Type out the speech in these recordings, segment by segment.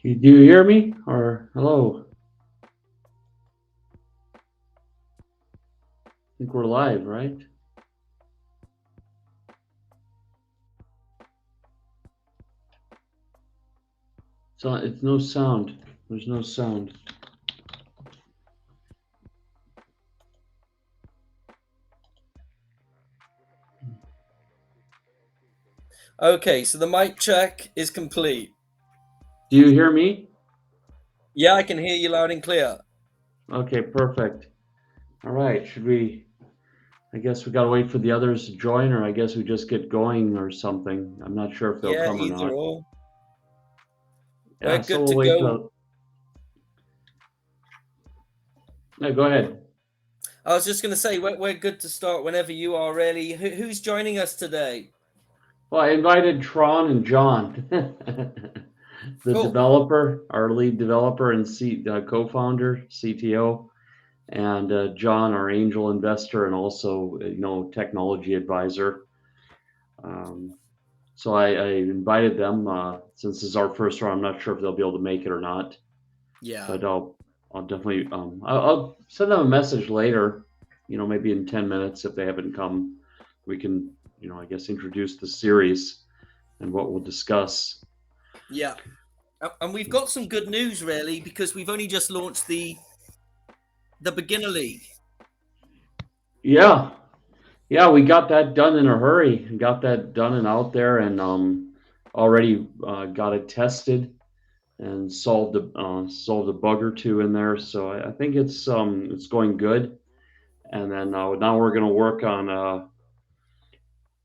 Do you hear me, or hello? I think we're live, right? So it's no sound. There's no sound. Okay, so the mic check is complete. Do you hear me? Yeah, I can hear you loud and clear. Okay, perfect. All right, I guess we gotta wait for the others to join, or I guess we just get going or something. I'm not sure if they'll Yeah, come or either not. or. We're Yeah, so good we'll to wait go. till. Yeah, go ahead. I was just going to say, we're good to start whenever you are, really. Who's joining us today? Well, I invited Tron and John, the Cool. developer, our lead developer and co-founder, CTO, and John, our angel investor, and also technology advisor. Um, so I invited them since this is our first round. I'm not sure if they'll be able to make it or not, Yeah. but I'll definitely I'll send them a message later. Maybe in 10 minutes if they haven't come, we can I guess introduce the series and what we'll discuss. Yeah. And we've got some good news, really, because we've only just launched the beginner league. Yeah, yeah, we got that done in a hurry. Got that done and out there, and already got it tested and solved a bug or two in there. So I think it's going good. And then now we're going to work on.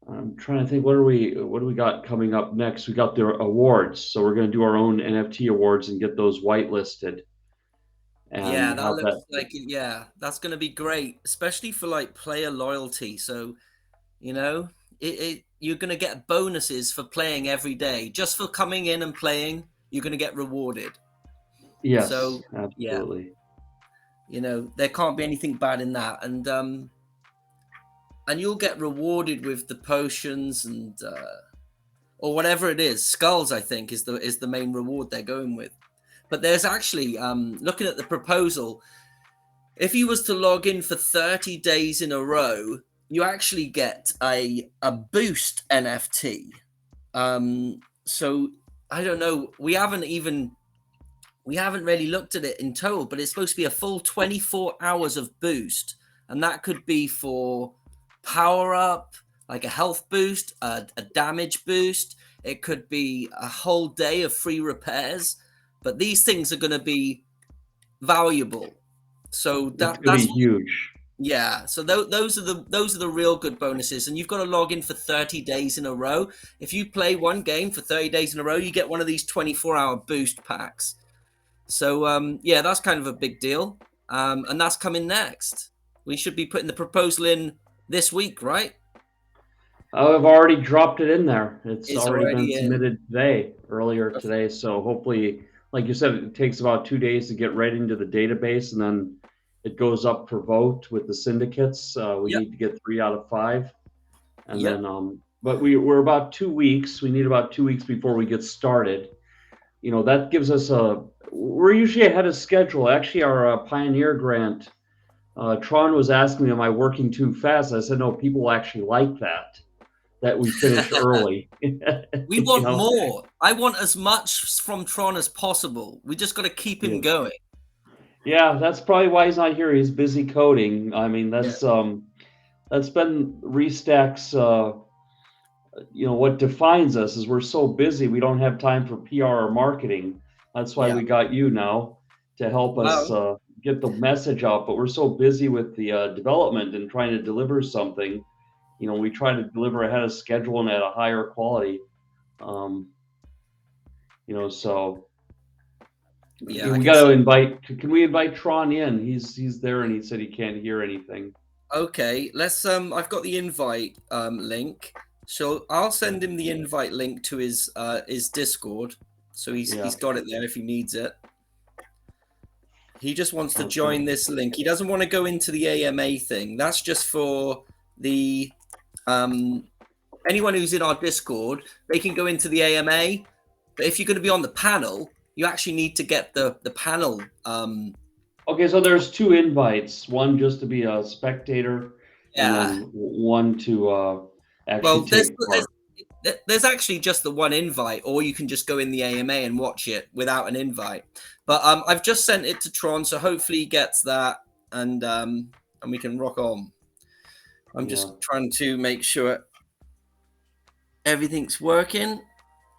I'm trying to think what do we got coming up next? We got the awards, so we're going to do our own NFT awards and get those whitelisted and Yeah, that have looks that. like yeah, that's going to be great, especially for like player loyalty. So, you know, you're going to get bonuses for playing every day. Just for coming in and playing, you're going to get rewarded. Yes, So, yeah, absolutely. there can't be anything bad in that. And you'll get rewarded with the potions and or whatever it is. Skulls, I think, is the main reward they're going with. But there's actually looking at the proposal. If you was to log in for 30 days in a row, you actually get a boost NFT. So I don't know. We haven't really looked at it in total, but it's supposed to be a full 24 hours of boost, and that could be for power up, like a health boost, a damage boost. It could be a whole day of free repairs, but these things are going to be valuable. So It's that going to that's be huge. yeah. So those are the real good bonuses, and you've got to log in for 30 days in a row. If you play one game for 30 days in a row, you get one of these 24-hour boost packs. So yeah, that's kind of a big deal, and that's coming next. We should be putting the proposal in this week, right? I've already dropped it in there. It's Is already been already in. submitted earlier today. So hopefully, like you said, it takes about 2 days to get right into the database, and then it goes up for vote with the syndicates. We Yep. need to get 3 out of 5, and Yep. then but we're about 2 weeks. We need about 2 weeks before we get started. That gives us we're usually ahead of schedule. Actually, our Pioneer grant. Tron was asking me, "Am I working too fast?" I said, "No, people actually like that we finish early." We you want know, more. I want as much from Tron as possible. We just got to keep him yeah, going. yeah. That's probably why he's not here. He's busy coding. I mean, Yeah. that's been Restack's. What defines us is we're so busy we don't have time for PR or marketing. That's why Yeah. we got you now to help us Wow. get the message out. But we're so busy with the development and trying to deliver something. We try to deliver ahead of schedule and at a higher quality. Um, so Yeah, I we can got to see. invite. Can we invite Tron in? He's there, and he said he can't hear anything. Okay, let's I've got the invite link. So I'll send him the invite link to his Discord. So Yeah. he's got it there if he needs it. He just wants to Okay. join this link. He doesn't want to go into the AMA thing. That's just for the um anyone who's in our Discord, they can go into the AMA. But if you're going to be on the panel, you actually need to get the panel. Okay. So there's two invites. One just to be a spectator, and Yeah. then one to actually Well, take part. there's actually just the one invite, or you can just go in the AMA and watch it without an invite. But I've just sent it to Tron, so hopefully he gets that, and we can rock on. I'm Yeah. just trying to make sure. Everything's working.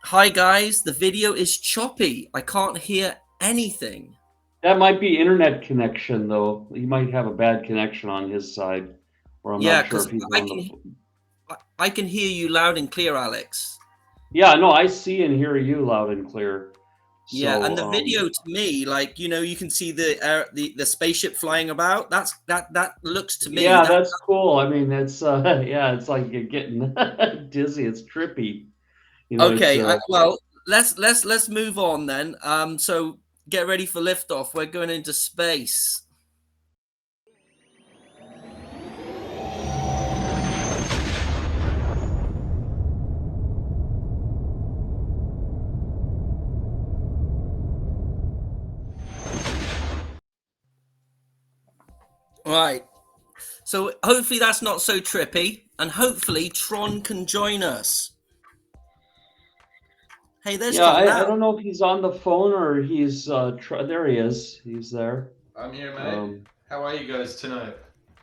Hi guys, the video is choppy. I can't hear anything. That might be internet connection, though. He might have a bad connection on his side, or I'm Yeah, not sure because if he's on the. I can hear you loud and clear, Alex. Yeah, no, I see and hear you loud and clear. Yeah, and the So, video to me, like, you know, you can see the spaceship flying about. That looks to me yeah, that. that's cool. I mean, it's yeah, it's like you're getting dizzy. It's trippy. You know, it's Okay, well, let's move on then. So get ready for liftoff. We're going into space. Right. So hopefully that's not so trippy, and hopefully Tron can join us. Hey, there's yeah. Tron I now. don't know if he's on the phone or he's there. He is. He's there. I'm here, mate. How are you guys tonight?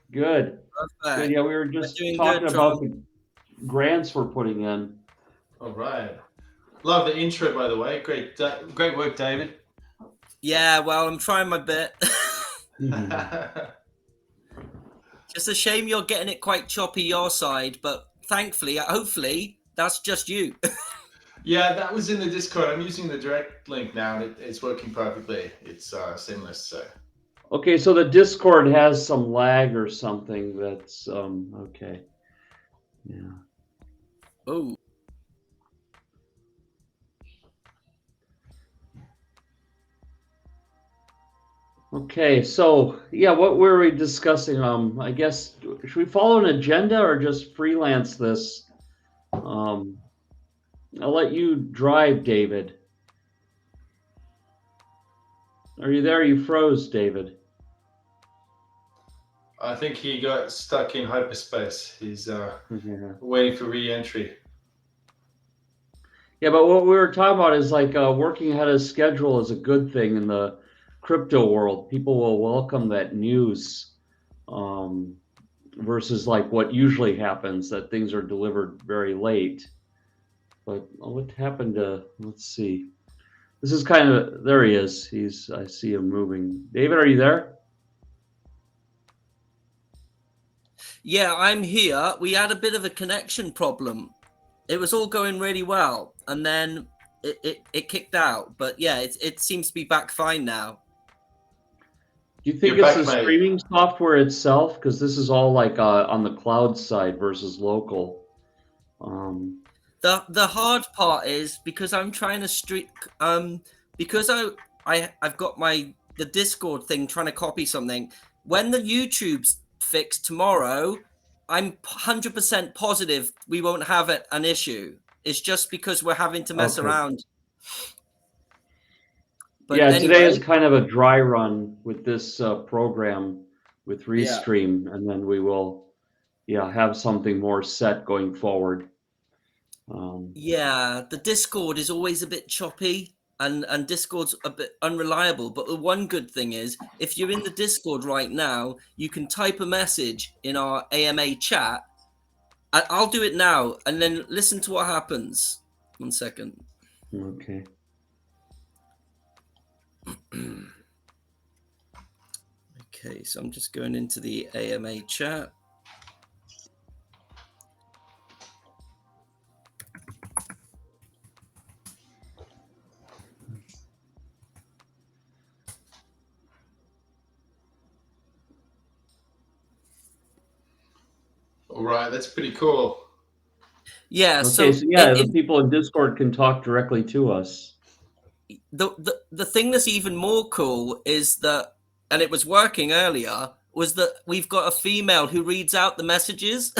Good. Good. Perfect. Yeah, we were We're just doing talking good, Tron. about the grants we're putting in. All right. Love the intro, by the way. Great, great work, David. Yeah, well, I'm trying my bit. Just a shame you're getting it quite choppy your side, but thankfully, hopefully, that's just you. Yeah, that was in the Discord. I'm using the direct link now, and it's working perfectly. It's seamless. So. Okay, so the Discord has some lag or something. That's okay. Yeah. Oh. Okay, so yeah, what were we discussing? I guess should we follow an agenda or just freelance this? I'll let you drive, David. Are you there? You froze, David. I think he got stuck in hyperspace. He's waiting for re-entry. Yeah, but what we were talking about is like working ahead of schedule is a good thing in the crypto world. People will welcome that news versus like what usually happens, that things are delivered very late. But what happened to, let's see. This is kind of, there he is. I see him moving. David, are you there? Yeah, I'm here. We had a bit of a connection problem. It was all going really well, and then it kicked out. But yeah, it seems to be back fine now. Do you think You're it's back, the mate. streaming software itself? Because this is all like on the cloud side versus local. The hard part is because I'm trying to because I've got the Discord thing trying to copy something. When the YouTube's fixed tomorrow, I'm 100% positive we won't have an issue. It's just because we're having to mess around. But yeah, anyway, today is kind of a dry run with this program with Restream, and then we will, have something more set going forward. Yeah, the Discord is always a bit choppy and Discord's a bit unreliable. But the one good thing is, if you're in the Discord right now, you can type a message in our AMA chat. I'll do it now and then listen to what happens. 1 second. Okay. Okay, so I'm just going into the AMA chat. All right, that's pretty cool. Yeah. Okay, so yeah, the people in Discord can talk directly to us. The thing that's even more cool is that, and it was working earlier, was that we've got a female who reads out the messages.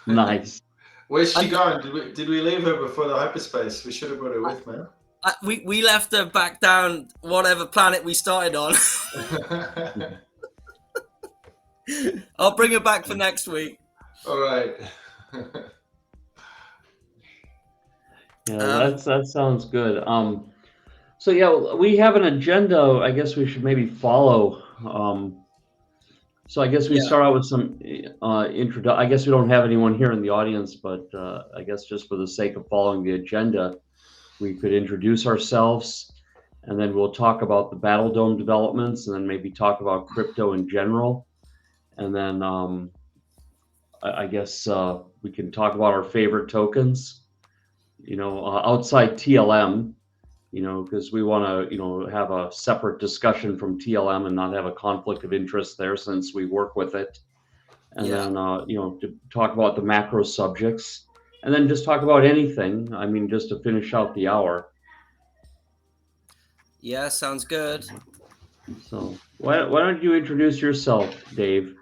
Nice. Where's she gone? Did we leave her before the hyperspace? We should have brought her with, man. We left her back down whatever planet we started on. I'll bring her back for next week. All right. Yeah, that sounds good. So yeah, we have an agenda. I guess we should maybe follow. So I guess we Yeah. start out with some intro. I guess we don't have anyone here in the audience, but I guess just for the sake of following the agenda, we could introduce ourselves, and then we'll talk about the Battledome developments, and then maybe talk about crypto in general. And then I guess we can talk about our favorite tokens, outside TLM, because we want to, have a separate discussion from TLM and not have a conflict of interest there since we work with it. And Yeah. then, to talk about the macro subjects, and then just talk about anything. I mean, just to finish out the hour. Yeah, sounds good. So why don't you introduce yourself, Dave?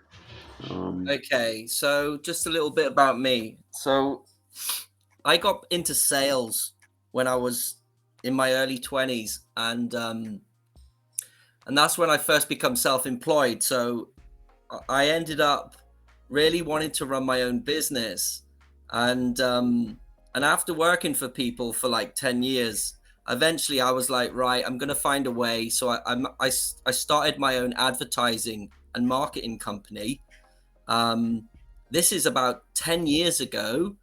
Okay, so just a little bit about me. So I got into sales when I was in my early 20s, and that's when I first become self-employed. So I ended up really wanting to run my own business, and after working for people for like 10 years, eventually I was like, right, I'm going to find a way. So I started my own advertising and marketing company. This is about 10 years ago.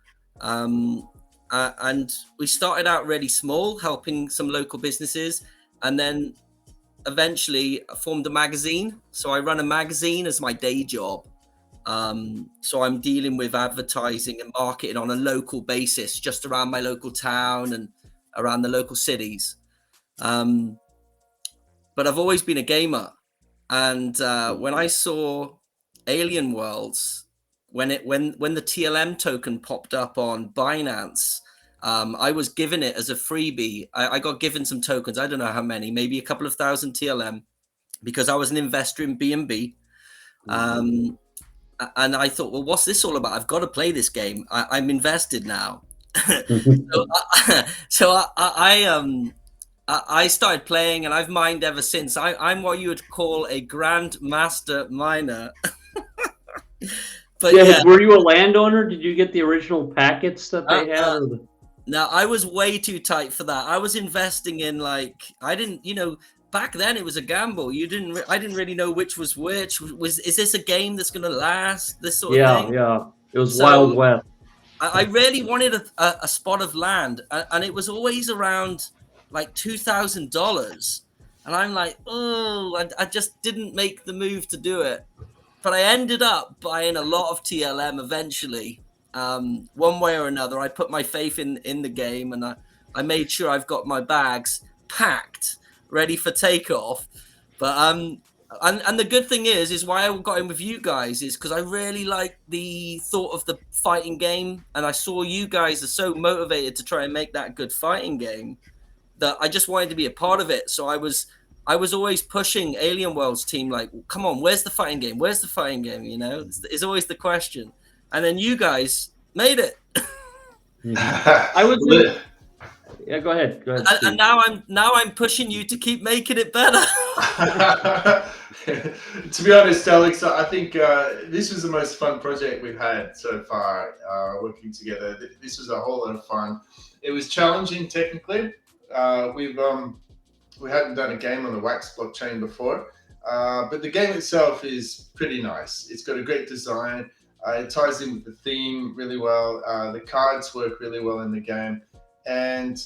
And we started out really small, helping some local businesses, and then eventually formed a magazine. So I run a magazine as my day job. So I'm dealing with advertising and marketing on a local basis, just around my local town and around the local cities. But I've always been a gamer. And when I saw Alienworlds, when the TLM token popped up on Binance, I was given it as a freebie. I got given some tokens. I don't know how many, maybe a couple of thousand TLM, because I was an investor in B&B. And I thought, well, what's this all about? I've got to play this game. I'm invested now. So I started playing, and I've mined ever since. I'm what you would call a grandmaster miner. But yeah, Were you a landowner? Did you get the original packets that they had? No, I was way too tight for that. I was investing in I didn't, back then it was a gamble. I didn't really know which was which. Is this a game that's going to last? This sort of thing. Yeah. It was Wild West. I really wanted a spot of land, and it was always around like $2,000. And I'm like, oh, I just didn't make the move to do it. But I ended up buying a lot of TLM eventually. One way or another, I put my faith in the game, and I made sure I've got my bags packed, ready for takeoff. But and the good thing is why I got in with you guys is because I really like the thought of the fighting game, and I saw you guys are so motivated to try and make that good fighting game that I just wanted to be a part of it. So I was always pushing Alienworlds team, like, come on, where's the fighting game? Where's the fighting game? It's always the question. And then you guys made it. I was yeah, go ahead. And now I'm pushing you to keep making it better. To be honest, Alex, I think this was the most fun project we've had so far, working together. This was a whole lot of fun. It was challenging technically. We hadn't done a game on the Wax blockchain before, but the game itself is pretty nice. It's got a great design. It ties in with the theme really well. The cards work really well in the game. And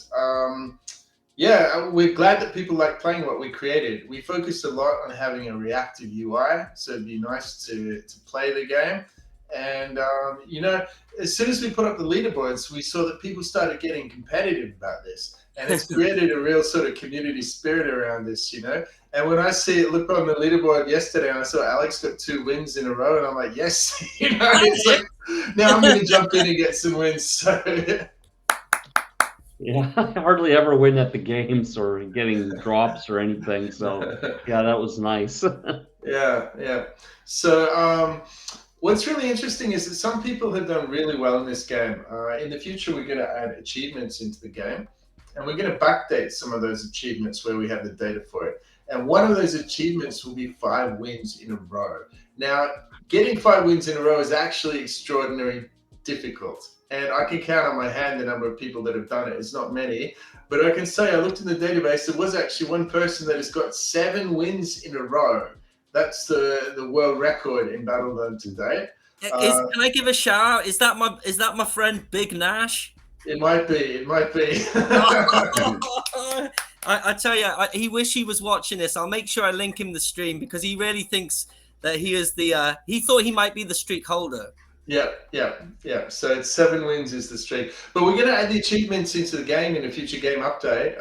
yeah, we're glad that people like playing what we created. We focused a lot on having a reactive UI, so it'd be nice to play the game. And as soon as we put up the leaderboards, we saw that people started getting competitive about this, and it's created a real sort of community spirit around this, And when I look on the leaderboard yesterday, and I saw Alex got 2 wins in a row, and I'm like, yes, it's like, now I'm going to jump in and get some wins. So. Yeah, I hardly ever win at the games or getting drops or anything. So yeah, that was nice. Yeah. So what's really interesting is that some people have done really well in this game. In the future, we're going to add achievements into the game, and we're going to backdate some of those achievements where we have the data for it. And one of those achievements will be 5 wins in a row. Now, getting 5 wins in a row is actually extraordinarily difficult. And I can count on my hand the number of people that have done it. It's not many, but I can say I looked in the database. There was actually one person that has got 7 wins in a row. That's the world record in Battledome today. Can I give a shout out? Is that my friend Big Nash? It might be. It might be. I tell you, he wish he was watching this. I'll make sure I link him the stream because he really thinks that he is the. He thought he might be the streak holder. Yeah. So it's 7 wins is the streak. But we're going to add the achievements into the game in a future game update.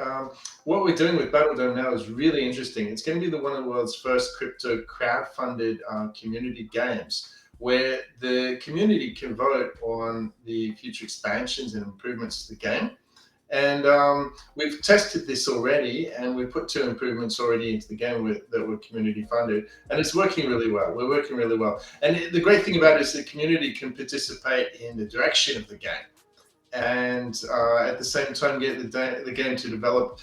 What we're doing with Battledome now is really interesting. It's going to be one of the world's first crypto crowd-funded community games, where the community can vote on the future expansions and improvements to the game. And we've tested this already, and we've put 2 improvements already into the game that were community funded, and it's working really well. We're working really well. And the great thing about it is the community can participate in the direction of the game, and at the same time get the game to develop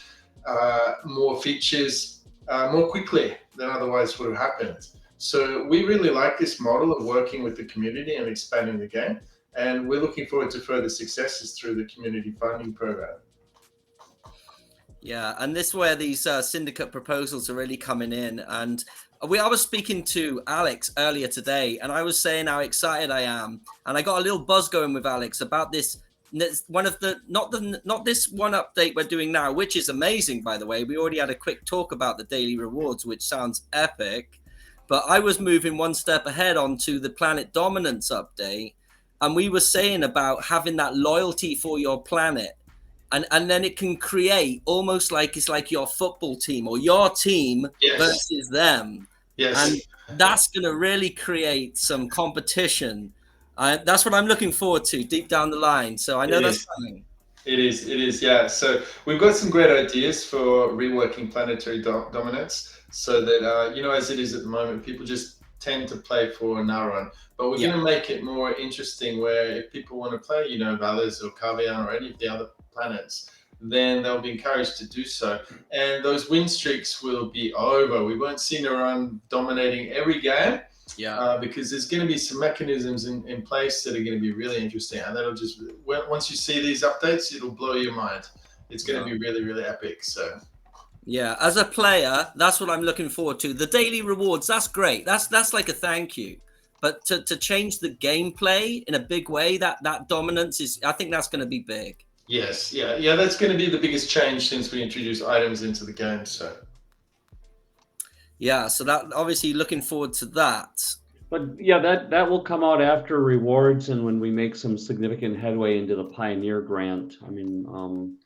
more features more quickly than otherwise would have happened. So we really like this model of working with the community and expanding the game. And we're looking forward to further successes through the community funding program. Yeah, and this is where these syndicate proposals are really coming in. And I was speaking to Alex earlier today, and I was saying how excited I am. And I got a little buzz going with Alex about this. One of the not this one update we're doing now, which is amazing, by the way. We already had a quick talk about the daily rewards, which sounds epic. But I was moving one step ahead onto the planet dominance update. And we were saying about having that loyalty for your planet. And then it can create almost like it's like your football team or your team versus them. Yes. And that's going to really create some competition. That's what I'm looking forward to deep down the line. So I know that's coming. It is, yeah. So we've got some great ideas for reworking planetary dominance so that, as it is at the moment, people just tend to play for Naron. But we're going to make it more interesting where if people want to play, Valles or Kavian or any of the other planets, then they'll be encouraged to do so. And those win streaks will be over. We won't see Naron dominating every game. Because there's going to be some mechanisms in place that are going to be really interesting. And that'll just, once you see these updates, it'll blow your mind. It's going to be really, really epic. So. Yeah, as a player, that's what I'm looking forward to. The daily rewards, that's great. That's like a thank you. But to change the gameplay in a big way, that dominance is, I think that's going to be big. Yes, yeah, that's going to be the biggest change since we introduced items into the game. So. Yeah, so that obviously looking forward to that. But yeah, that will come out after rewards and when we make some significant headway into the Pioneer grant. I mean,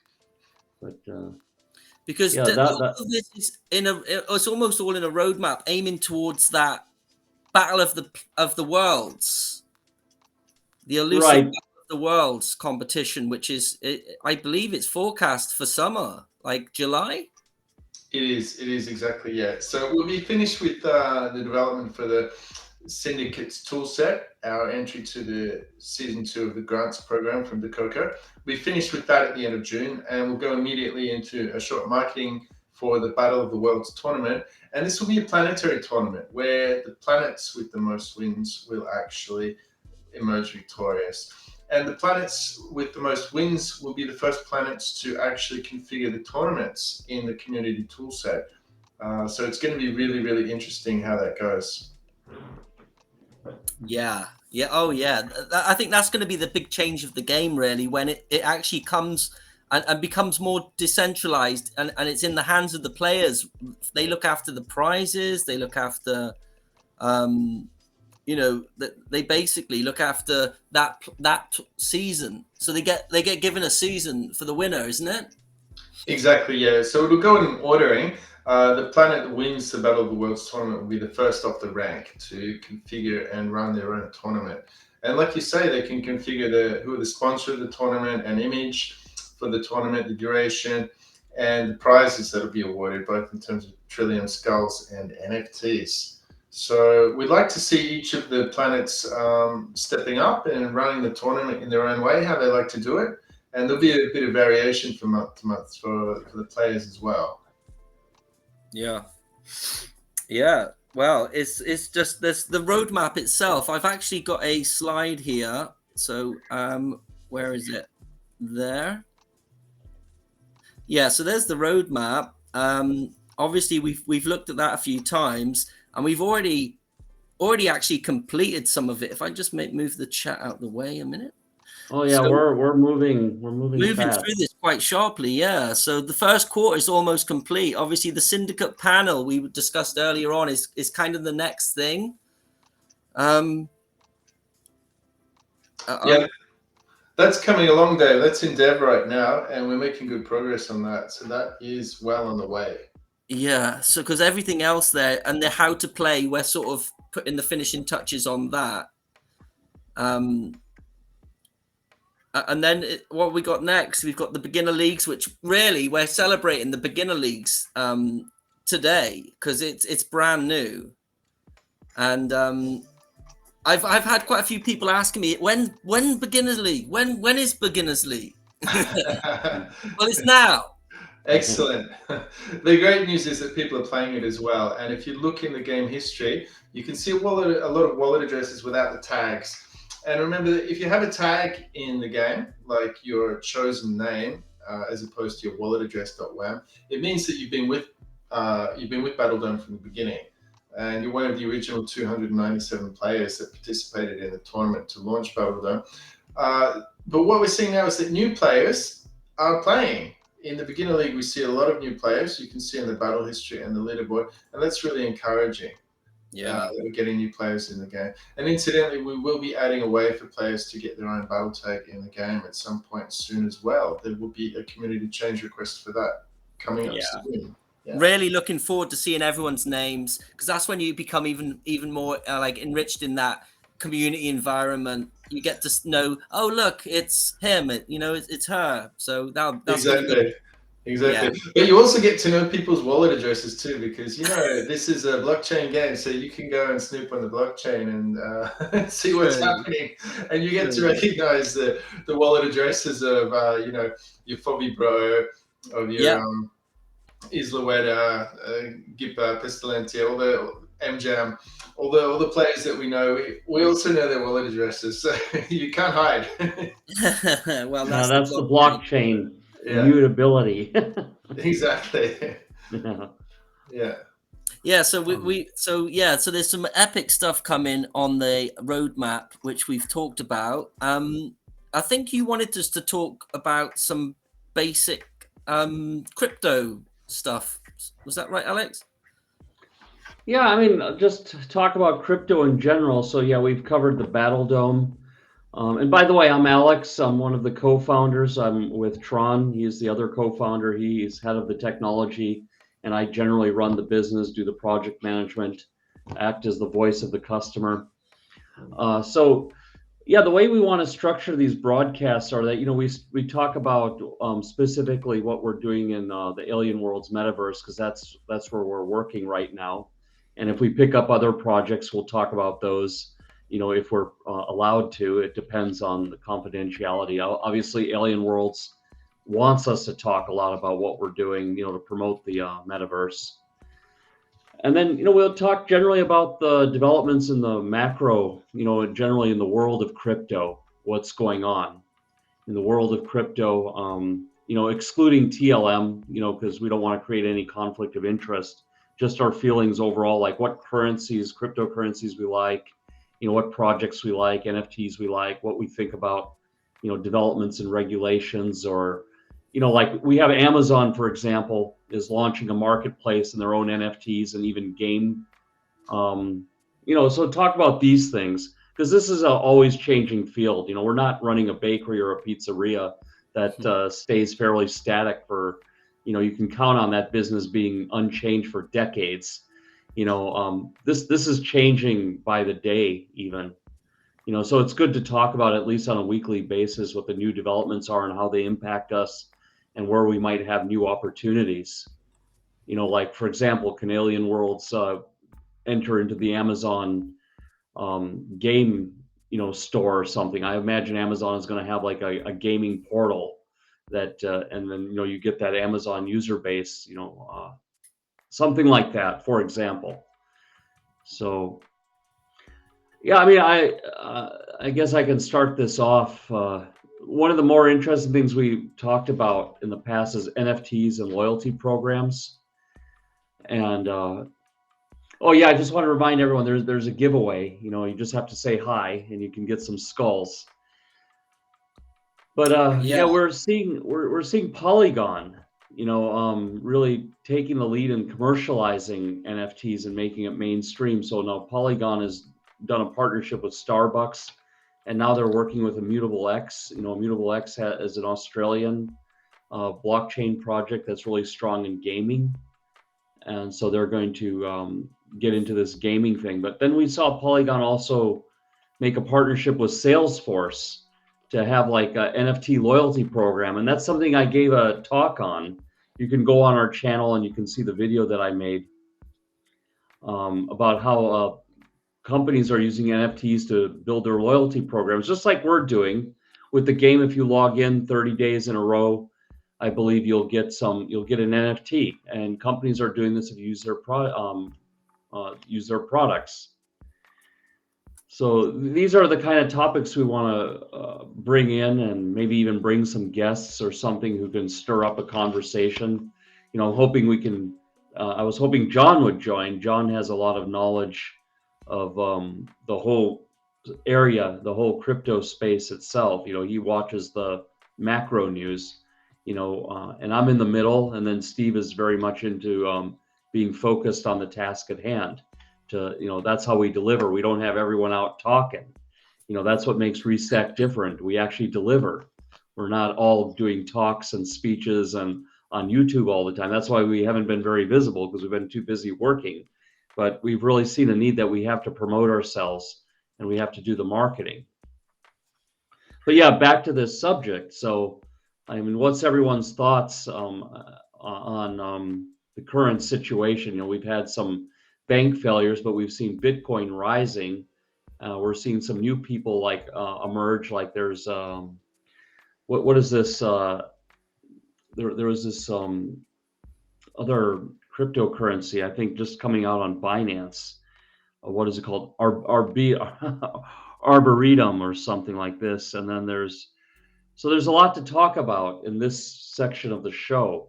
because this is it's almost all in a roadmap aiming towards that Battle of the Worlds, the elusive Battle of the Worlds competition, which is, I believe, it's forecast for summer, like July. It is exactly, yeah. So we'll be finished with the development for the Syndicates toolset, our entry to the season 2 of the grants program from Dakota. We finished with that at the end of June, and we'll go immediately into a short marketing for the Battle of the Worlds tournament. And this will be a planetary tournament where the planets with the most wins will actually emerge victorious. And the planets with the most wins will be the first planets to actually configure the tournaments in the community toolset. So it's going to be really, really interesting how that goes. Yeah. Oh, yeah. I think that's going to be the big change of the game, really, when it actually comes and becomes more decentralized and it's in the hands of the players. They look after the prizes. They look after, they basically look after that season. So they get given a season for the winner, isn't it? Exactly, yeah. So it'll go in ordering. The planet that wins the Battle of the Worlds tournament will be the first off the rank to configure and run their own tournament. And like you say, they can configure who are the sponsor of the tournament, an image for the tournament, the duration, and the prizes that will be awarded, both in terms of Trillium Skulls and NFTs. So we'd like to see each of the planets stepping up and running the tournament in their own way, how they like to do it. And there'll be a bit of variation from month to month for the players as well. Yeah. Well, it's just this, the roadmap itself. I've actually got a slide here. So where is it? There. Yeah. So there's the roadmap. Obviously, we've looked at that a few times, and we've already actually completed some of it. If I just move the chat out the way a minute. Oh yeah, So we're moving fast. through this quite sharply, yeah. So the first quarter is almost complete. Obviously, the syndicate panel we discussed earlier on is kind of the next thing. Yeah, that's coming along, Dave. That's in dev right now, and we're making good progress on that. So that is well on the way. Yeah, so because everything else there and the how to play, we're sort of putting the finishing touches on that. And then what we got next, we've got the beginner leagues, which really we're celebrating the beginner leagues today because it's brand new. And I've had quite a few people asking me when beginners league, when is beginners league? Well, it's now. Excellent. The great news is that people are playing it as well. And if you look in the game history, you can see a lot of wallet addresses without the tags. And remember that if you have a tag in the game, like your chosen name, as opposed to your wallet address.wham, it means that you've been with Battledome from the beginning. And you're one of the original 297 players that participated in the tournament to launch Battledome. But what we're seeing now is that new players are playing. In the beginner league, we see a lot of new players. You can see in the battle history and the leaderboard, and that's really encouraging. Yeah, that we're getting new players in the game. And incidentally, we will be adding a way for players to get their own battle tag in the game at some point soon as well. There will be a community change request for that coming up soon. Yeah. Really looking forward to seeing everyone's names, because that's when you become even more like enriched in that community environment. You get to know, oh look, it's him, it's her. So that's exactly. Yeah. But you also get to know people's wallet addresses too, because this is a blockchain game, so you can go and snoop on the blockchain and see what's happening, and you get to recognize the wallet addresses of your Fobby Bro, of your Isla Weta, Gipa, Pestilential, all the MJam, all the players that we know. We also know their wallet addresses, so you can't hide. Well, that's the blockchain. Immutability. Exactly. Yeah. So so there's some epic stuff coming on the roadmap, which we've talked about. I think you wanted us to talk about some basic crypto stuff. Was that right, Alex? Yeah, I mean, just talk about crypto in general. So yeah, we've covered the Battledome. And by the way, I'm Alex. I'm one of the co-founders. I'm with Tron. He's the other co-founder. He's head of the technology, and I generally run the business, do the project management, act as the voice of the customer. So yeah, the way we want to structure these broadcasts are that, we talk about specifically what we're doing in the alienworlds Metaverse, because that's where we're working right now. And if we pick up other projects, we'll talk about those. If we're allowed to. It depends on the confidentiality. Obviously, alienworlds wants us to talk a lot about what we're doing, to promote the Metaverse. And then, we'll talk generally about the developments in the macro, generally in the world of crypto, what's going on in the world of crypto, excluding TLM, because we don't want to create any conflict of interest, just our feelings overall, like what currencies, cryptocurrencies we like, what projects we like, NFTs we like, what we think about, developments and regulations, or, like we have Amazon, for example, is launching a marketplace in their own NFTs and even game. So talk about these things, because this is a always changing field. We're not running a bakery or a pizzeria that stays fairly static for, you can count on that business being unchanged for decades. This is changing by the day even, so it's good to talk about, at least on a weekly basis, what the new developments are and how they impact us and where we might have new opportunities. Like, for example, can alienworlds enter into the Amazon game, store or something? I imagine Amazon is going to have like a gaming portal that, and then, you get that Amazon user base, something like that, for example. So, yeah, I mean, I guess I can start this off. One of the more interesting things we talked about in the past is NFTs and loyalty programs. And Oh yeah, I just want to remind everyone there's a giveaway. You just have to say hi and you can get some skulls. But Yeah, yeah, we're seeing Polygon, really taking the lead in commercializing NFTs and making it mainstream. So now Polygon has done a partnership with Starbucks, and now they're working with Immutable X. Immutable X is an Australian blockchain project that's really strong in gaming, and so they're going to get into this gaming thing. But then we saw Polygon also make a partnership with Salesforce to have like a NFT loyalty program, and that's something I gave a talk on. You can go on our channel and you can see the video that I made about how companies are using NFTs to build their loyalty programs, just like we're doing with the game. If you log in 30 days in a row, I believe you'll get an NFT, and companies are doing this if you use their products. So these are the kind of topics we want to bring in, and maybe even bring some guests or something who can stir up a conversation. Hoping we can. I was hoping John would join. John has a lot of knowledge of the whole area, the whole crypto space itself. He watches the macro news. And I'm in the middle, and then Steve is very much into being focused on the task at hand. That's how we deliver. We don't have everyone out talking. That's what makes Restack different. We actually deliver. We're not all doing talks and speeches and on YouTube all the time. That's why we haven't been very visible, because we've been too busy working. But we've really seen a need that we have to promote ourselves and we have to do the marketing. But yeah, back to this subject. So, I mean, what's everyone's thoughts on the current situation? We've had some bank failures, but we've seen Bitcoin rising. We're seeing some new people like emerge. Like there's what is this? There was this other cryptocurrency, I think, just coming out on Binance. What is it called? Arboretum or something like this. And then there's a lot to talk about in this section of the show.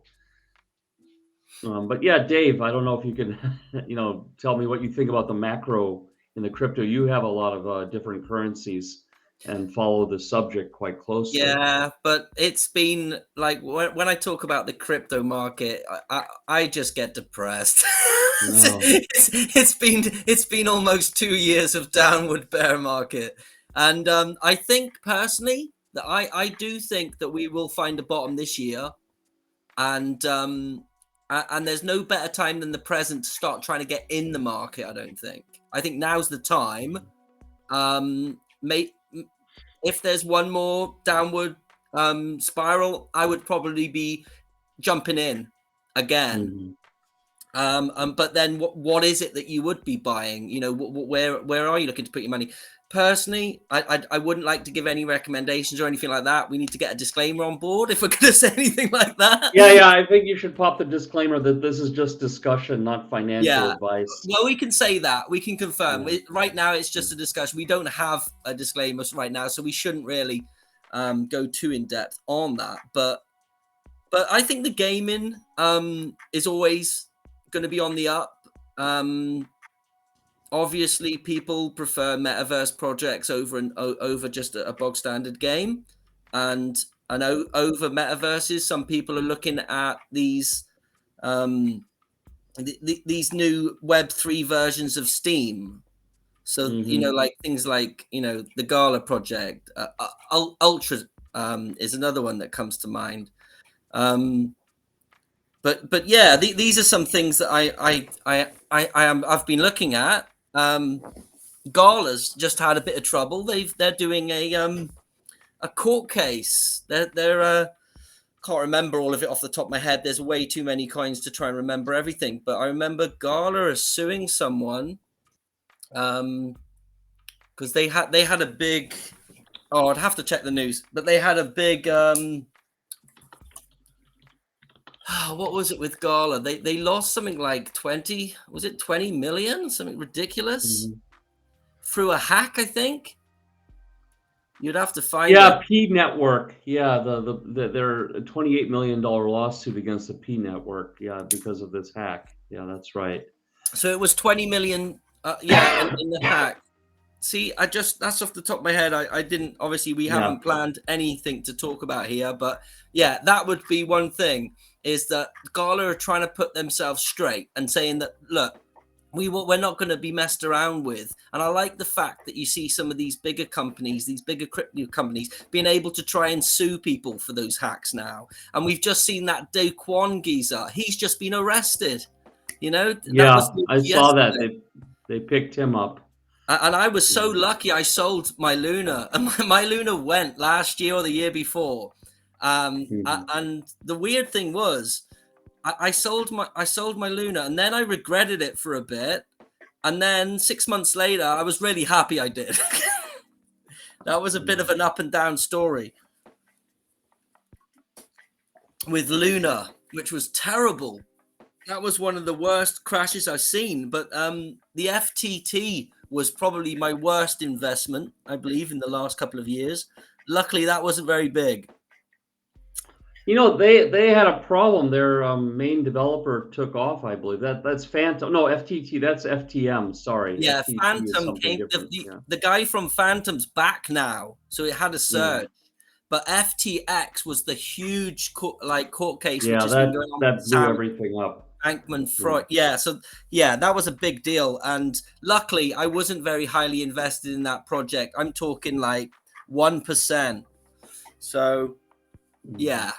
But yeah, Dave, I don't know if you can, tell me what you think about the macro in the crypto. You have a lot of different currencies and follow the subject quite closely. yeah, but it's been like when I talk about the crypto market, I just get depressed. No. It's been almost 2 years of downward bear market, and I think personally that I do think that we will find a bottom this year, and there's no better time than the present to start trying to get in the market. I think now's the time. If there's one more downward spiral, I would probably be jumping in again. Mm-hmm. But then what is it that you would be buying? Where are you looking to put your money? Personally, I wouldn't like to give any recommendations or anything like that. We need to get a disclaimer on board if we're going to say anything like that. Yeah, I think you should pop the disclaimer that this is just discussion, not financial advice. Well, we can say that. We can confirm. Right now, it's just a discussion. We don't have a disclaimer right now, so we shouldn't really go too in depth on that. But I think the gaming is always going to be on the up. Obviously, people prefer Metaverse projects over just a bog standard game, and I know over Metaverses, some people are looking at these these new Web3 versions of Steam. So like things like the Gala project, Ultra is another one that comes to mind. But yeah, these are some things that I've been looking at. Gala's just had a bit of trouble. They're doing a court case. They're can't remember all of it off the top of my head. There's way too many coins to try and remember everything. But I remember Gala is suing someone because they had a big. Oh, I'd have to check the news, but they had a big. What was it with Gala? They lost something like 20 million, something ridiculous through a hack, I think. You'd have to find it. P Network. Yeah, their $28 million lawsuit against the P Network. Yeah, because of this hack. Yeah, that's right. So it was 20 million. Yeah, in the hack. See, that's off the top of my head. I didn't, obviously, we Yeah. haven't planned anything to talk about here, but yeah, that would be one thing, is that Gala are trying to put themselves straight and saying that, look, we're not going to be messed around with. And I like the fact that you see some of these bigger companies, these bigger crypto companies, being able to try and sue people for those hacks now. And we've just seen that Do Kwon geezer. He's just been arrested. You know, that Yeah, was I saw that. yesterday. They picked him up. And I was so lucky. I sold my Luna, and my Luna went last year or the year before. And the weird thing was, I sold my Luna, and then I regretted it for a bit. And then 6 months later, I was really happy I did. That was a bit of an up and down story with Luna, which was terrible. That was one of the worst crashes I've seen. But the FTT was probably my worst investment, I believe, in the last couple of years. Luckily, that wasn't very big. You know, they had a problem. Their main developer took off, I believe. That's Phantom. No, FTT. That's FTM. Sorry, Yeah, FTT is Phantom something came. different. Yeah. The guy from Phantom's back now, so it had a surge. Yeah. But FTX was the huge court case, which Yeah, has been going on that with blew Sam everything up. Bankman-Fried. Yeah, so yeah, that was a big deal. And luckily, I wasn't very highly invested in that project. I'm talking like 1%. So yeah,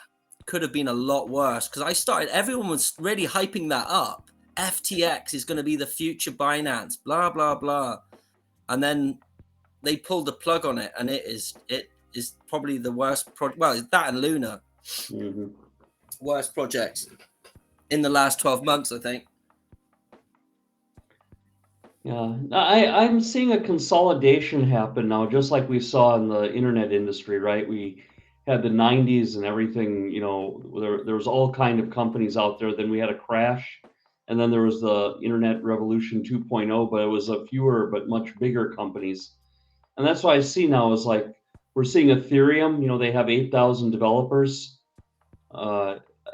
could have been a lot worse, because everyone was really hyping that up. FTX is going to be the future Binance, blah, blah, blah. And then they pulled the plug on it, and it is probably the worst project. Well, that and Luna, worst projects in the last 12 months, I think. Yeah, I'm seeing a consolidation happen now, just like we saw in the internet industry, right? We had the 90s and everything, you know, there was all kind of companies out there. Then we had a crash, and then there was the internet revolution 2.0, but it was a fewer but much bigger companies. And that's what I see now is like we're seeing Ethereum, you know, they have 8,000 developers.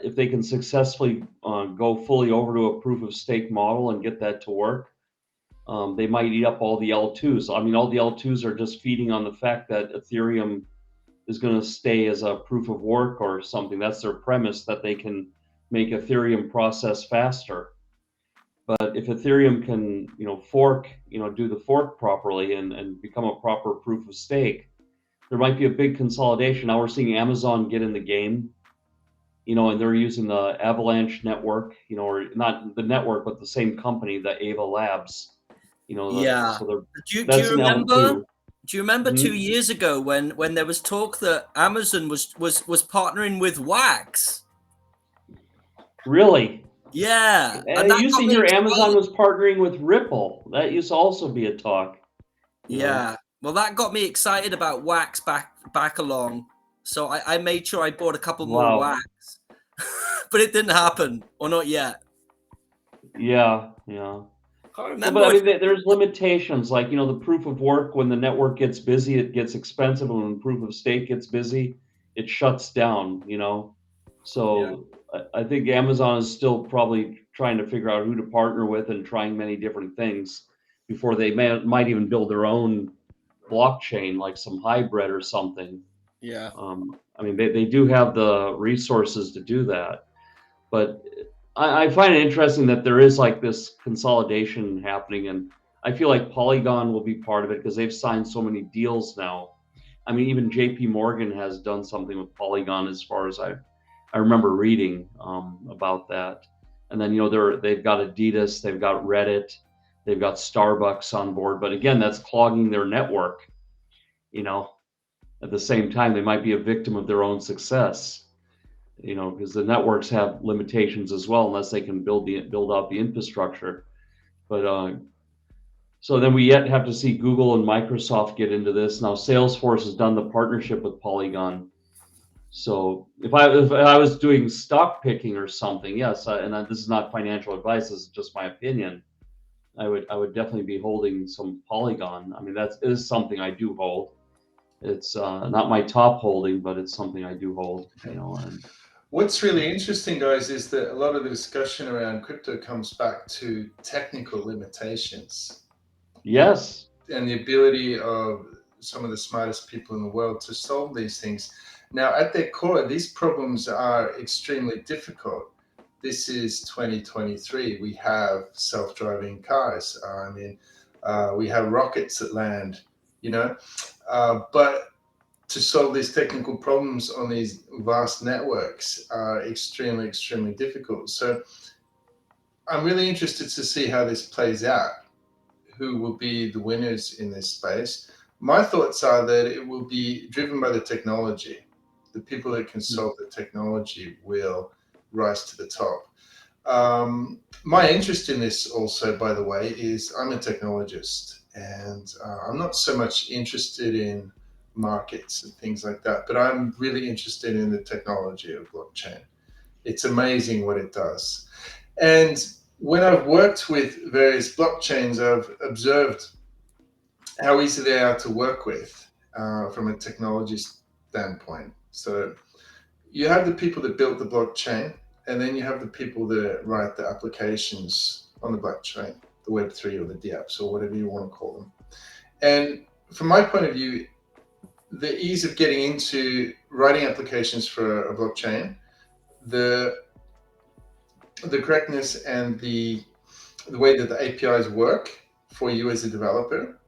If they can successfully go fully over to a proof of stake model and get that to work, they might eat up all the L2s. I mean, all the L2s are just feeding on the fact that Ethereum is going to stay as a proof of work or something. That's their premise, that they can make Ethereum process faster. But if Ethereum can, you know, fork, you know, do the fork properly and become a proper proof of stake, there might be a big consolidation. Now we're seeing Amazon get in the game, you know, and they're using the Avalanche network, you know, or not the network, but the same company, the Ava Labs. You know, Yeah. so Do that's you an remember? L2. Do you remember Mhm. 2 years ago when there was talk that Amazon was partnering with Wax? Really? Yeah, I and that used got to me hear Amazon excited. was partnering with Ripple. That used to also be a talk. You know? Yeah, well, that got me excited about Wax back along. So I made sure I bought a couple more Wow. Wax, but it didn't happen, or not yet. Yeah, yeah. I can't Well, remember. but I mean, there's limitations. Like, you know, the proof of work, when the network gets busy, it gets expensive. And when proof of stake gets busy, it shuts down, you know? Yeah. So I think Amazon is still probably trying to figure out who to partner with and trying many different things before they might even build their own blockchain, like some hybrid or something. Yeah. I mean, they do have the resources to do that. But I find it interesting that there is like this consolidation happening, and I feel like Polygon will be part of it because they've signed so many deals now. I mean, even J.P. Morgan has done something with Polygon, as far as I remember reading about that. And then, you know, they've got Adidas, they've got Reddit, they've got Starbucks on board. But again, that's clogging their network. You know, at the same time, they might be a victim of their own success. You know, because the networks have limitations as well, unless they can build out the infrastructure. But so then we yet have to see Google and Microsoft get into this. Now Salesforce has done the partnership with Polygon. So if I was doing stock picking or something, yes, this is not financial advice. This is just my opinion. I would definitely be holding some Polygon. I mean, that is something I do hold. It's not my top holding, but it's something I do hold. You know, and What's really interesting, guys, is that a lot of the discussion around crypto comes back to technical limitations. Yes. And the ability of some of the smartest people in the world to solve these things. Now, at their core, these problems are extremely difficult. This is 2023. We have self-driving cars. We have rockets that land, but to solve these technical problems on these vast networks are extremely, extremely difficult. So I'm really interested to see how this plays out, who will be the winners in this space. My thoughts are that it will be driven by the technology. The people that can solve the technology will rise to the top. My interest in this also, by the way, is I'm a technologist, and I'm not so much interested in markets and things like that, but I'm really interested in the technology of blockchain. It's amazing what it does. And when I've worked with various blockchains, I've observed how easy they are to work with from a technology standpoint. So you have the people that built the blockchain, and then you have the people that write the applications on the blockchain, the Web3 or the dApps or whatever you want to call them. And from my point of view, the ease of getting into writing applications for a blockchain, the correctness and the way that the APIs work for you as a developer,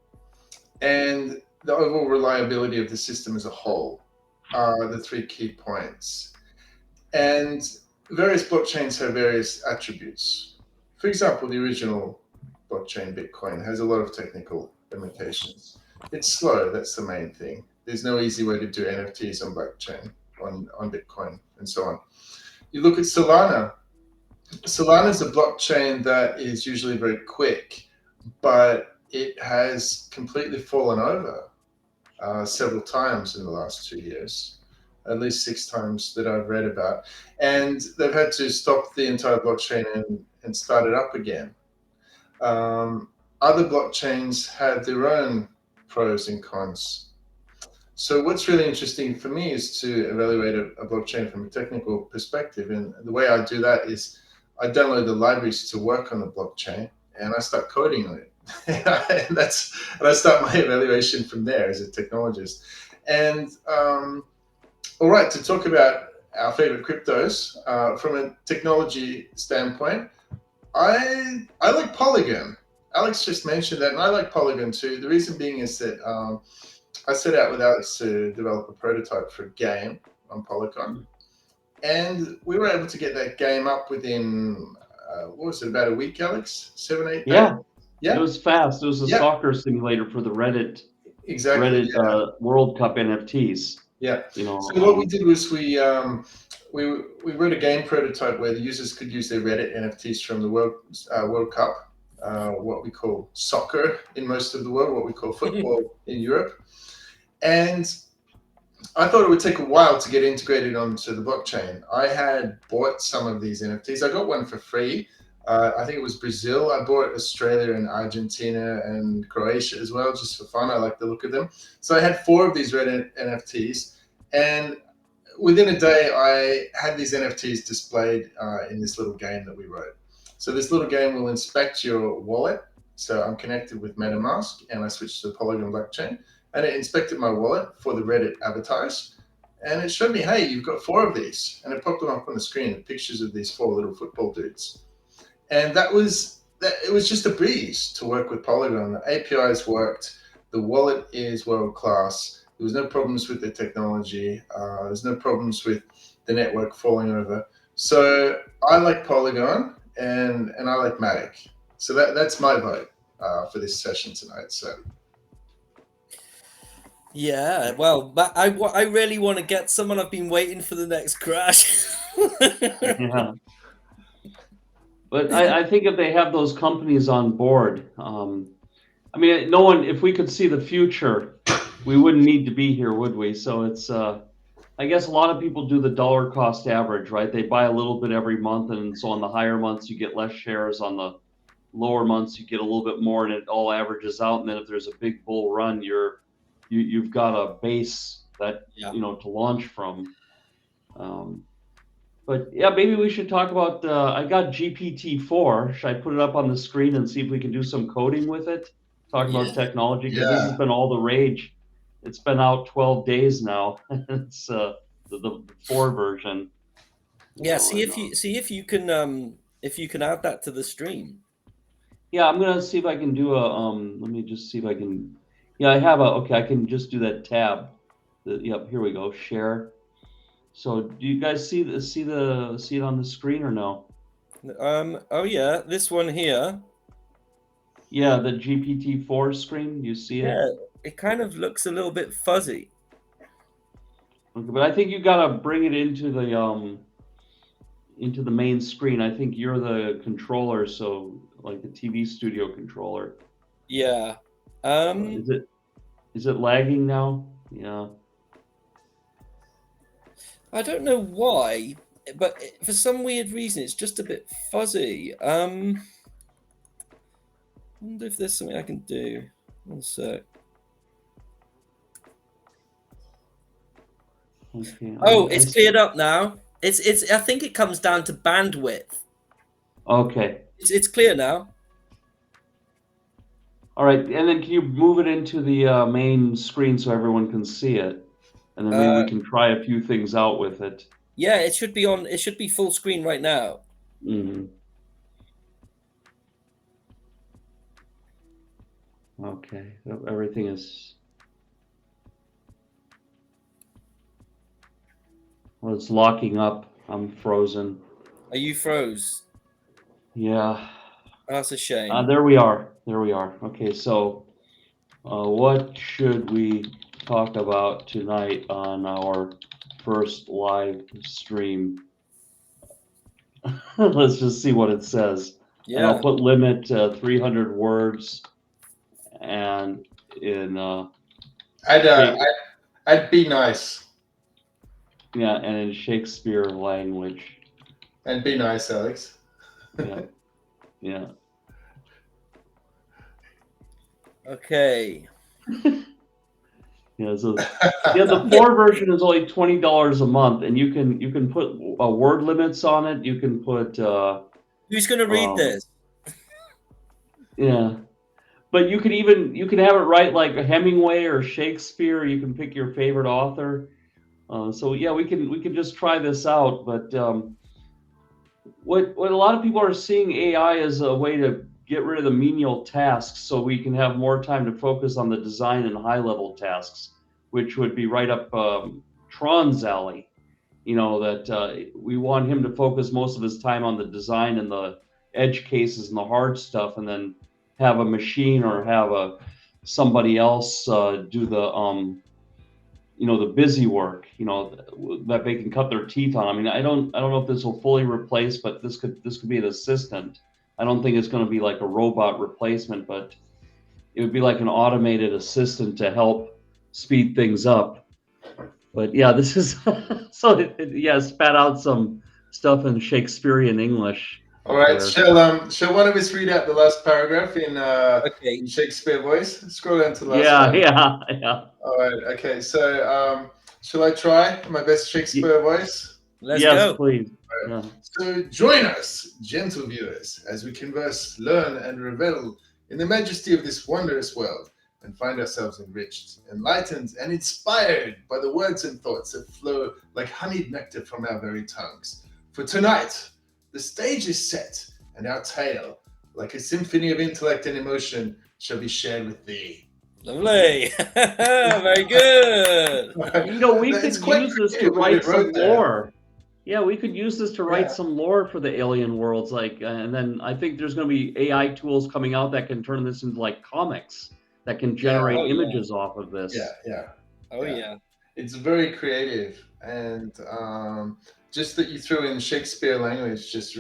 and the overall reliability of the system as a whole are the three key points. And various blockchains have various attributes. For example, the original blockchain, Bitcoin, has a lot of technical limitations. It's slow, that's the main thing. There's no easy way to do NFTs on blockchain, on Bitcoin, and so on. You look at Solana. Solana is a blockchain that is usually very quick, but it has completely fallen over several times in the last 2 years, at least 6 times that I've read about. And they've had to stop the entire blockchain and start it up again. Other blockchains have their own pros and cons. So what's really interesting for me is to evaluate a blockchain from a technical perspective. And the way I do that is I download the libraries to work on the blockchain and I start coding on it. and I start my evaluation from there as a technologist. And all right, to talk about our favorite cryptos from a technology standpoint, I like Polygon. Alex just mentioned that, and I like Polygon too. The reason being is that I set out with Alex to develop a prototype for a game on Polygon, and we were able to get that game up within what was it, about a week, Alex? 7, 8 days? Yeah. Yeah. It was fast. It was a soccer simulator for the Reddit World Cup NFTs. Yeah. So what we did was we wrote a game prototype where the users could use their Reddit NFTs from the World Cup, what we call soccer in most of the world, what we call football in Europe. And I thought it would take a while to get integrated onto the blockchain. I had bought some of these NFTs. I got one for free. I think it was Brazil. I bought Australia and Argentina and Croatia as well, just for fun. I like the look of them. So I had 4 of these Reddit NFTs. And within a day, I had these NFTs displayed in this little game that we wrote. So this little game will inspect your wallet. So I'm connected with MetaMask, and I switched to the Polygon blockchain. And it inspected my wallet for the Reddit avatars. And it showed me, hey, you've got 4 of these. And it popped them up on the screen, the pictures of these 4 little football dudes. And it was just a breeze to work with Polygon. The APIs worked. The wallet is world class. There was no problems with the technology. There's no problems with the network falling over. So I like Polygon and I like Matic. So that's my vote for this session tonight. So. Yeah, well, I really want to get someone. I've been waiting for the next crash. Yeah. But I think if they have those companies on board, I mean, no one, if we could see the future, we wouldn't need to be here, would we? So it's, I guess a lot of people do the dollar cost average, right? They buy a little bit every month. And so on the higher months, you get less shares. On the lower months, you get a little bit more, and it all averages out. And then if there's a big bull run, you've got a base that, to launch from. But yeah, maybe we should talk about, I got GPT-4. Should I put it up on the screen and see if we can do some coding with it? Talk about technology, because this has been all the rage. It's been out 12 days now. It's the 4 version. Yeah, see if you can add that to the stream. Yeah, I'm gonna see if I can do a let me just see if I can. Yeah, I have a, okay, I can just do that tab. Yep, here we go, share. So do you guys see it on the screen or no? Oh yeah, this one here. Yeah, the GPT-4 screen, you see it? Yeah, it kind of looks a little bit fuzzy. Okay, but I think you gotta bring it into the main screen. I think you're the controller, so like the TV studio controller. Yeah. Is it lagging now? Yeah. I don't know why, but for some weird reason, it's just a bit fuzzy. I wonder if there's something I can do. One sec. Okay. Oh, it's cleared up now. It's. I think it comes down to bandwidth. Okay. It's clear now. All right, and then can you move it into the main screen so everyone can see it? And then maybe we can try a few things out with it. Yeah, it should be on. It should be full screen right now. Mm-hmm. Okay, everything is. Well, it's locking up. I'm frozen. Are you froze? Yeah. That's a shame. There we are. There we are. Okay, so what should we talk about tonight on our first live stream? Let's just see what it says. Yeah. And I'll put limit 300 words, and in I'd be nice. Yeah, and in Shakespeare language. And be nice, Alex. Yeah. Yeah. Okay. Yeah, so the 4 version is only $20 a month, and you can put word limits on it. You can put who's going to read this? Yeah, but you can have it write like a Hemingway or Shakespeare. You can pick your favorite author. So yeah, we can just try this out. But what a lot of people are seeing AI as a way to get rid of the menial tasks, so we can have more time to focus on the design and high level tasks, which would be right up Tron's alley. You know, that we want him to focus most of his time on the design and the edge cases and the hard stuff, and then have a machine or have somebody else do the the busy work, that they can cut their teeth on. I mean, I don't know if this will fully replace, but this could be an assistant. I don't think it's going to be like a robot replacement, but it would be like an automated assistant to help speed things up. But yeah, this is so it spat out some stuff in Shakespearean English. All right, shall one of us read out the last paragraph in Shakespeare voice? Scroll down to the last one. Yeah. All right, okay. So shall I try my best Shakespeare voice? Let's go. Yes, please. Right. Yeah. So join us, gentle viewers, as we converse, learn, and revel in the majesty of this wondrous world, and find ourselves enriched, enlightened, and inspired by the words and thoughts that flow like honeyed nectar from our very tongues. For tonight, the stage is set, and our tale, like a symphony of intellect and emotion, shall be shared with thee. Lovely. Very good. We could use this to write some lore. Yeah, we could use this to write some lore for the alien worlds, and then I think there's going to be AI tools coming out that can turn this into like comics that can generate images off of this. Yeah. Yeah. It's very creative, and just that you threw in Shakespeare language, that's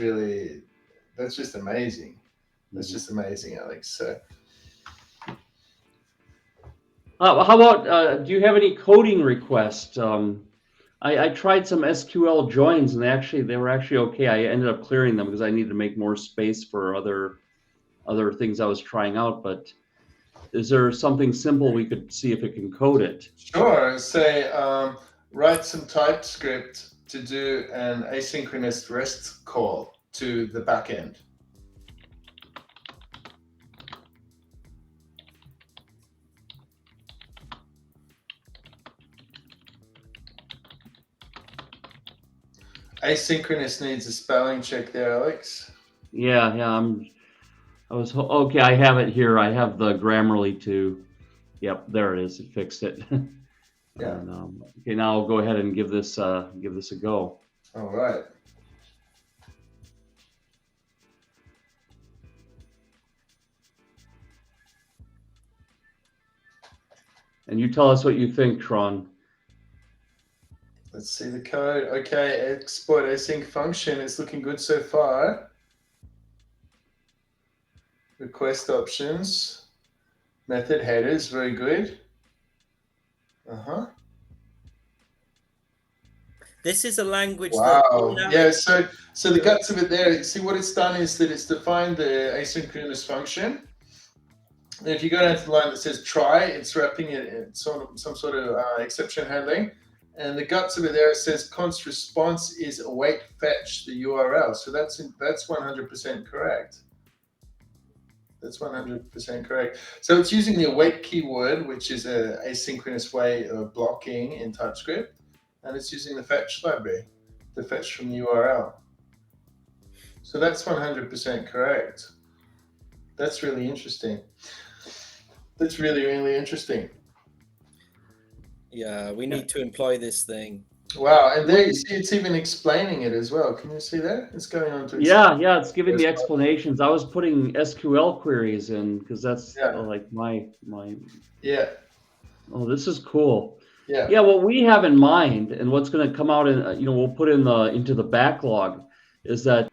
just amazing. That's just amazing, Alex. So. How about, do you have any coding requests? I tried some SQL joins, and they were actually okay. I ended up clearing them because I needed to make more space for other things I was trying out. But is there something simple we could see if it can code it? Sure. Say write some TypeScript to do an asynchronous REST call to the backend. Asynchronous needs a spelling check there, Alex. Yeah, okay. I have it here. I have the Grammarly too. Yep, there it is. It fixed it. Yeah. And, okay, now I'll go ahead and give this a go. All right. And you tell us what you think, Tron. Let's see the code. Okay, export async function. It's looking good so far. Request options. Method headers, very good. This is a language Wow. that Yeah, so the guts of it there, see what it's done is that it's defined the asynchronous function. And if you go down to the line that says try, it's wrapping it in some sort of exception handling. And the guts of it there, it says const response is await fetch the URL. So that's 100% correct. That's 100% correct. So it's using the await keyword, which is a asynchronous way of blocking in TypeScript. And it's using the fetch library to fetch from the URL. So that's 100% correct. That's really interesting. That's really, really interesting. Yeah, we need to employ this thing. Wow, and there you see it's even explaining it as well. Can you see that? It's going on to Yeah, it's giving the explanations. I was putting SQL queries in because that's like my. Yeah. Oh, this is cool. Yeah. Yeah, what we have in mind and what's going to come out in, we'll put into the backlog is that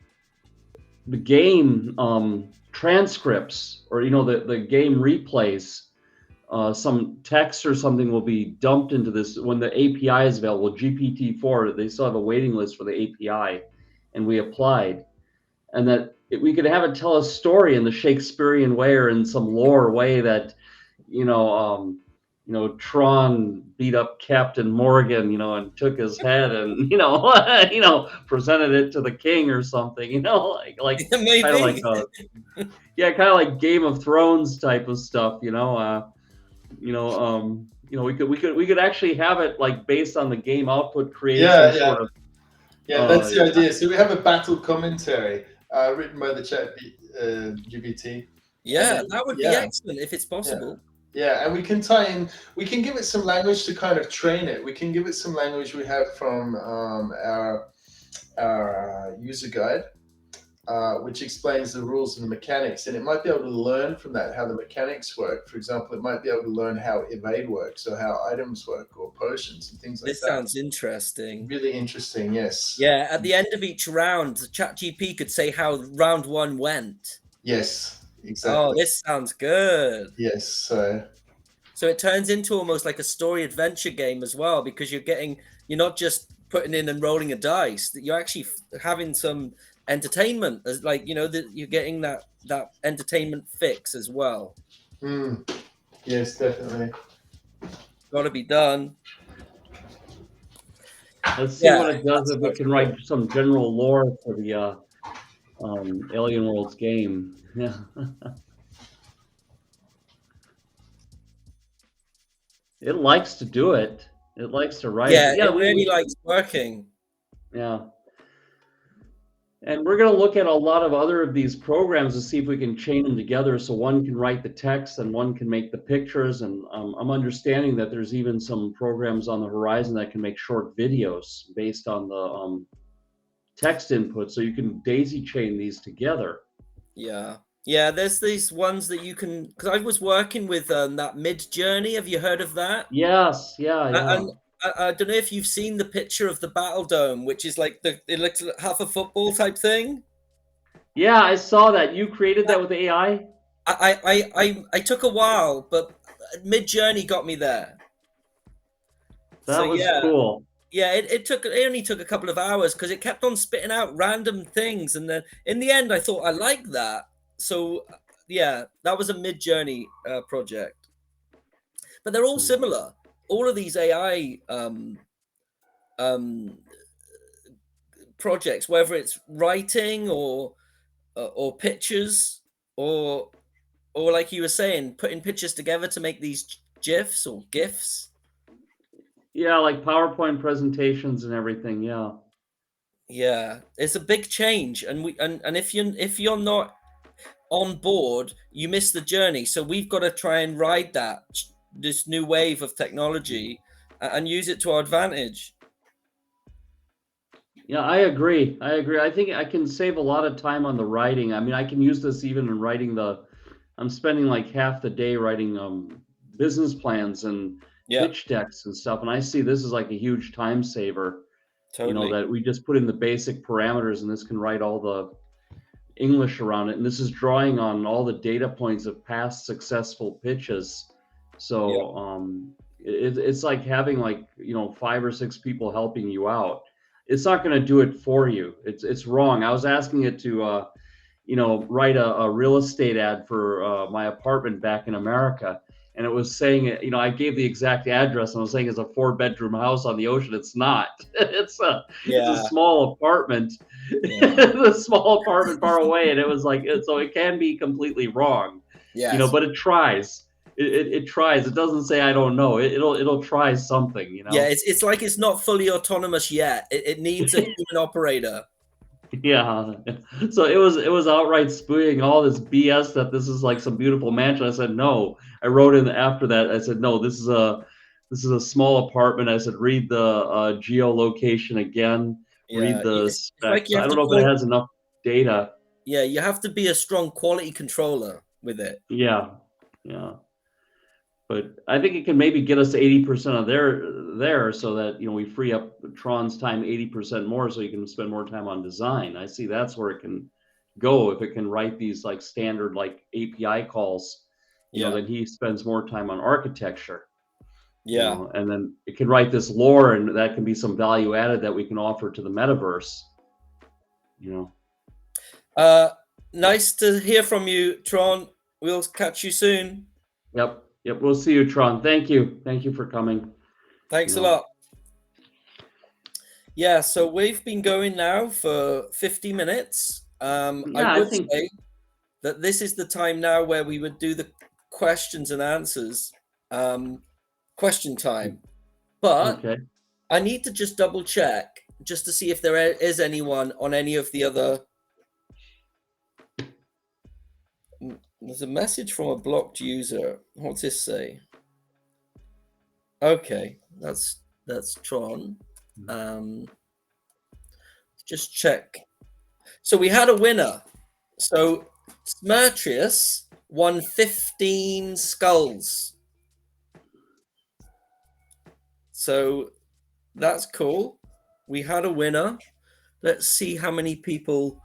the game transcripts or the game replays, some text or something will be dumped into this when the API is available. GPT-4, they still have a waiting list for the API, and we applied, and that we could have it tell a story in the Shakespearean way or in some lore way that, Tron beat up Captain Morgan, and took his head and, presented it to the king or something, like kind of like kind of like Game of Thrones type of stuff, we could actually have it like based on the game output create some sort of. Yeah, that's the idea. So we have a battle commentary written by the chat GPT. Yeah, that would be excellent if it's possible. Yeah, and we can tie in, we can give it some language to kind of train it. We can give it some language we have from our user guide, which explains the rules and the mechanics. And it might be able to learn from that how the mechanics work. For example, it might be able to learn how evade works or how items work or potions and things like that. This sounds interesting. Really interesting, yes. Yeah, at the end of each round, ChatGPT could say how round 1 went. Yes. Exactly. Oh, this sounds good. Yes. So it turns into almost like a story adventure game as well, because you're not just putting in and rolling a dice, that you're actually having some entertainment, as like, that you're getting that entertainment fix as well. Yes, definitely. Got to be done. Let's see what it does if it can write some general lore for the Alien Worlds game. Yeah. It likes to do it. It likes to write. Yeah, it really likes working. Yeah. And we're going to look at a lot of other of these programs to see if we can chain them together so one can write the text and one can make the pictures. And I'm understanding that there's even some programs on the horizon that can make short videos based on the text input, so you can daisy chain these together. Yeah, there's these ones that you can, because I was working with that Mid-Journey. Have you heard of that? Yes, yeah. And I don't know if you've seen the picture of the Battledome, which is like it looks like half a football type thing. Yeah, I saw that. You created that with AI? I took a while, but Mid-Journey got me there. That was cool. Yeah, it only took a couple of hours because it kept on spitting out random things, and then in the end I thought I liked that. So yeah, that was a Mid-Journey project. But they're all similar. All of these AI projects, whether it's writing or pictures or like you were saying, putting pictures together to make these GIFs or GIFs. Yeah, like PowerPoint presentations and everything. Yeah. Yeah, it's a big change, and if you're not on board, you miss the journey. So we've got to try and ride this new wave of technology and use it to our advantage. Yeah, I agree. I think I can save a lot of time on the writing. I mean, I can use this even in writing I'm spending like half the day writing business plans and Yeah, pitch decks and stuff. And I see this is like a huge time saver, totally. that we just put in the basic parameters and this can write all the English around it. And this is drawing on all the data points of past successful pitches. So it's like having 5 or 6 people helping you out. It's not going to do it for you. It's wrong. I was asking it to write a real estate ad for my apartment back in America. And it was saying, I gave the exact address and I was saying it's a 4-bedroom house on the ocean. It's not. It's a small apartment, the small apartment far away. And it was like, so it can be completely wrong, but it tries. It tries. It doesn't say, I don't know. It'll try something, Yeah, it's like it's not fully autonomous yet. It needs a human operator. Yeah. So it was outright spewing all this BS that this is like some beautiful mansion. I said, no. I wrote in after that. I said, no, this is a small apartment. I said, read the geolocation again. Yeah, read the it's specs. like I don't know if it has enough data. Yeah, you have to be a strong quality controller with it. Yeah. But I think it can maybe get us 80% of there so that we free up Tron's time 80% more, so you can spend more time on design. I see that's where it can go if it can write these like standard like API calls. Then he spends more time on architecture. Yeah, and then it can write this lore, and that can be some value added that we can offer to the metaverse. Nice to hear from you, Tron. We'll catch you soon. Yep. We'll see you, Tron. Thank you for coming. Thanks a lot. Yeah, so we've been going now for 50 minutes. I would say that this is the time now where we would do the questions and answers, question time. But I need to just double check just to see if there is anyone on any of the other. There's a message from a blocked user. What's this say? Okay, that's Tron. Just check. So we had a winner. So Smertrius won 15 skulls. So that's cool. We had a winner. Let's see how many people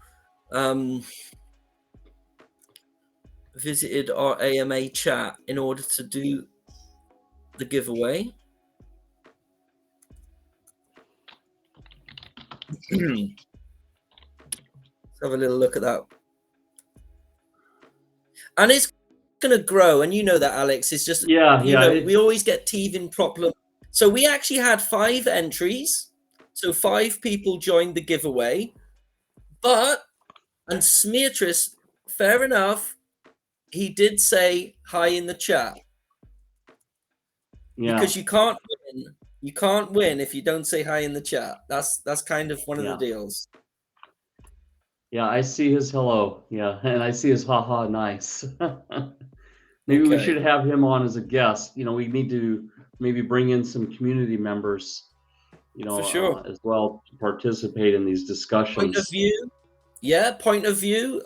visited our AMA chat in order to do the giveaway. Let's have a little look at that. And it's going to grow, and you know that, Alex. It's just we always get teething problem. So we actually had 5 entries, so 5 people joined the giveaway. And Smertrius, fair enough, he did say hi in the chat. Because you can't win if you don't say hi in the chat. That's kind of one of the deals. Yeah, I see his hello. Yeah, and I see his haha nice. Maybe we should have him on as a guest. We need to maybe bring in some community members, for sure, as well to participate in these discussions. Point of view. Yeah, point of view,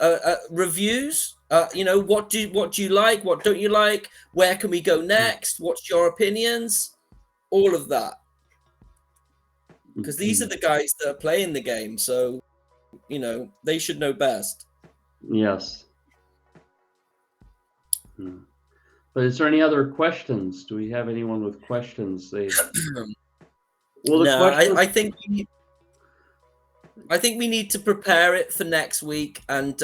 reviews. What do you like? What don't you like? Where can we go next? What's your opinions? All of that. Because these are the guys that are playing the game, so they should know best. Yes. But is there any other questions? Do we have anyone with questions? I think we need to prepare it for next week and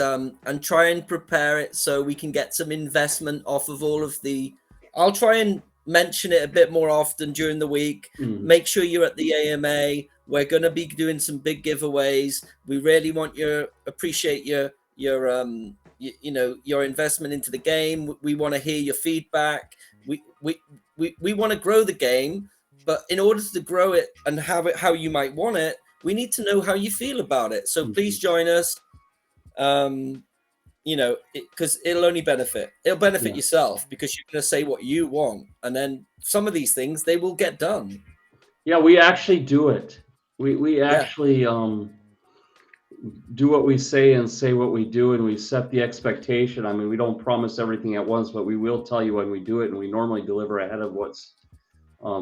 try and prepare it so we can get some investment off of all of the. I'll try and mention it a bit more often during the week. Make sure you're at the AMA. We're going to be doing some big giveaways. We really want appreciate your your investment into the game. We want to hear your feedback. We want to grow the game, but in order to grow it and have it how you might want it, we need to know how you feel about it. So please join us. Because it'll only benefit yourself, because you're going to say what you want, and then some of these things, they will get done. Yeah, we actually do it. We actually do what we say and say what we do, and we set the expectation. I mean, we don't promise everything at once, but we will tell you when we do it, and we normally deliver ahead of what's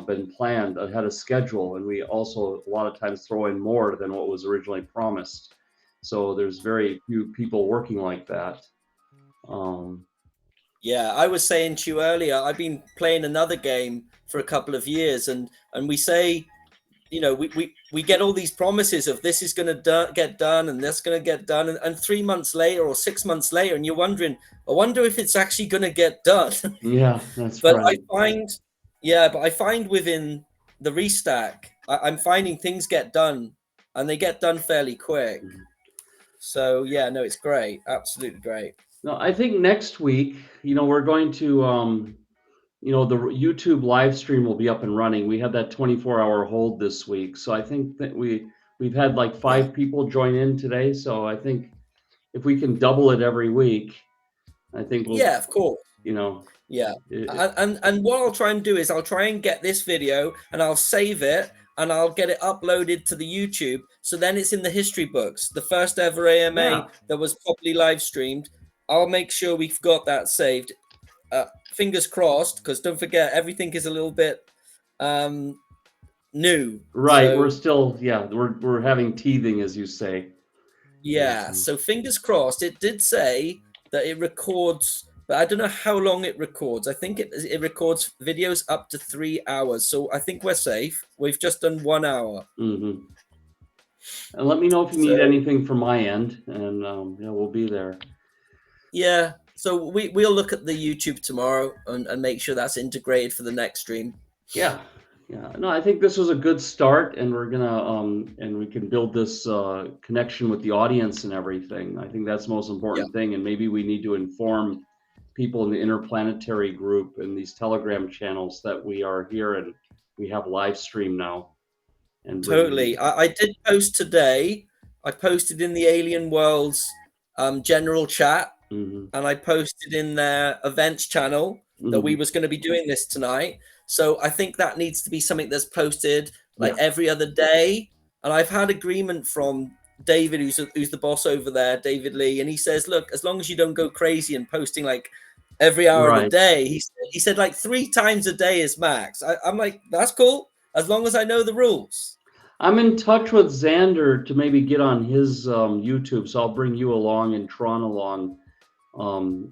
been planned, ahead of schedule, and we also a lot of times throw in more than what was originally promised. So there's very few people working like that. Yeah, I was saying to you earlier, I've been playing another game for a couple of years, and we say, we get all these promises of this is going to get done and that's going to get done, and 3 months later or 6 months later, and you're wondering, I wonder if it's actually going to get done. Yeah, that's but right. I find within the Restack, I'm finding things get done, and they get done fairly quick. So yeah, no, it's great, absolutely great. No, I think next week, we're going to, the YouTube live stream will be up and running. We had that 24-hour hold this week, so I think that we've had like 5 people join in today. So I think if we can double it every week, I think we'll. Yeah, of course. Yeah. And what I'll try and do is I'll try and get this video and I'll save it and I'll get it uploaded to the YouTube. So then it's in the history books. The first ever AMA that was properly live streamed. I'll make sure we've got that saved. Fingers crossed, because don't forget, everything is a little bit new. Right. So, we're still, we're having teething, as you say. Yeah. So fingers crossed. It did say that it records, but I don't know how long it records. I think it records videos up to 3 hours. So I think we're safe. We've just done 1 hour. And let me know if you need anything from my end, and we'll be there. Yeah. So we'll look at the YouTube tomorrow and make sure that's integrated for the next stream. Yeah. No, I think this was a good start, and we're gonna and we can build this connection with the audience and everything. I think that's the most important thing, and maybe we need to inform people in the interplanetary group and these Telegram channels that we are here and we have live stream now. And totally, I did post today. I posted in the Alien Worlds general chat. And I posted in their events channel that we was going to be doing this tonight. So I think that needs to be something that's posted like every other day. And I've had agreement from David, who's the boss over there, David Lee, and he says, look, as long as you don't go crazy and posting like every hour of the day, he said like 3 times a day is max. I'm like, that's cool, as long as I know the rules. I'm in touch with Xander to maybe get on his YouTube, so I'll bring you along and Tron along.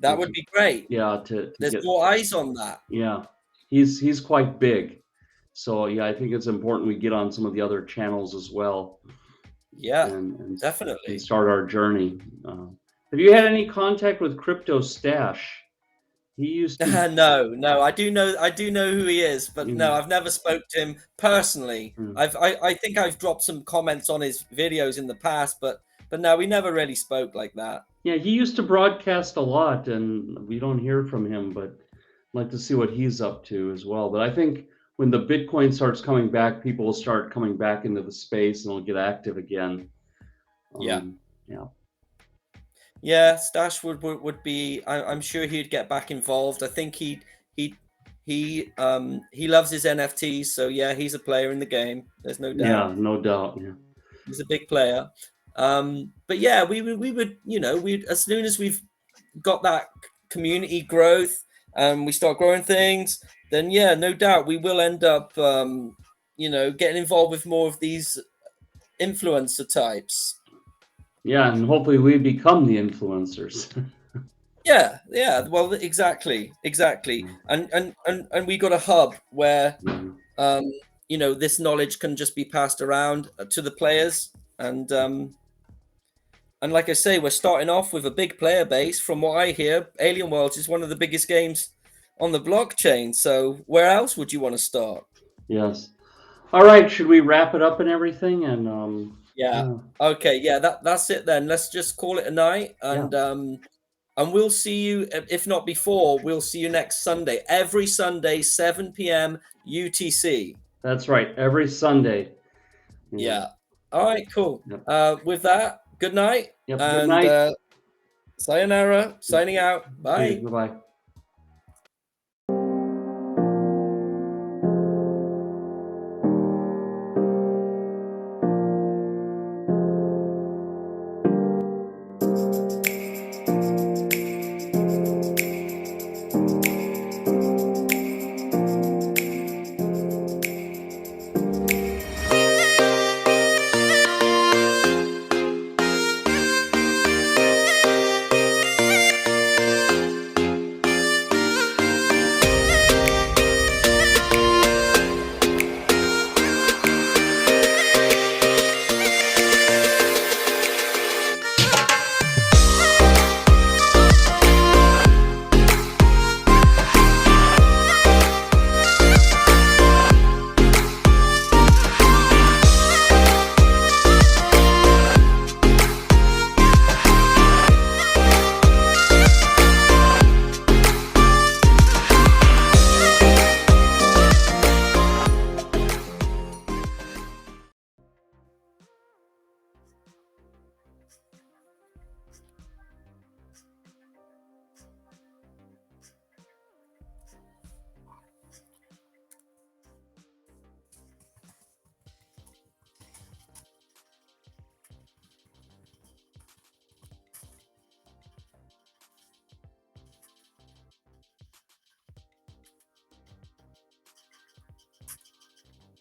That would be great. Yeah, there's more eyes on that. Yeah, he's quite big, so yeah, I think it's important we get on some of the other channels as well. Yeah, and definitely and start our journey. Have you had any contact with Crypto Stash? He used to. No, I do know who he is, but no, I've never spoke to him personally. I think I've dropped some comments on his videos in the past, but no, we never really spoke like that. Yeah, he used to broadcast a lot, and we don't hear from him, but I'd like to see what he's up to as well. But I think when the Bitcoin starts coming back, people will start coming back into the space and will get active again. Yeah, Stash would be. I'm sure he'd get back involved. I think he loves his NFTs, so yeah, he's a player in the game. There's no doubt. Yeah, no doubt. Yeah, he's a big player. But yeah, we would, as soon as we've got that community growth and we start growing things, then yeah, no doubt we will end up, getting involved with more of these influencer types. Yeah, and hopefully we become the influencers. Yeah, well, exactly. And we got a hub where, this knowledge can just be passed around to the players. And like I say, we're starting off with a big player base. From what I hear, Alien Worlds is one of the biggest games on the blockchain. So where else would you want to start? Yes. All right, should we wrap it up and everything? And Yeah. Okay. Yeah. That's it then. Let's just call it a night, and we'll see you. If not before, we'll see you next Sunday. Every Sunday, 7 p.m. UTC. That's right. Every Sunday. Yeah. All right. Cool. Yep. With that, good night. Yep. And Good night. sayonara. Signing out. Bye. Bye bye.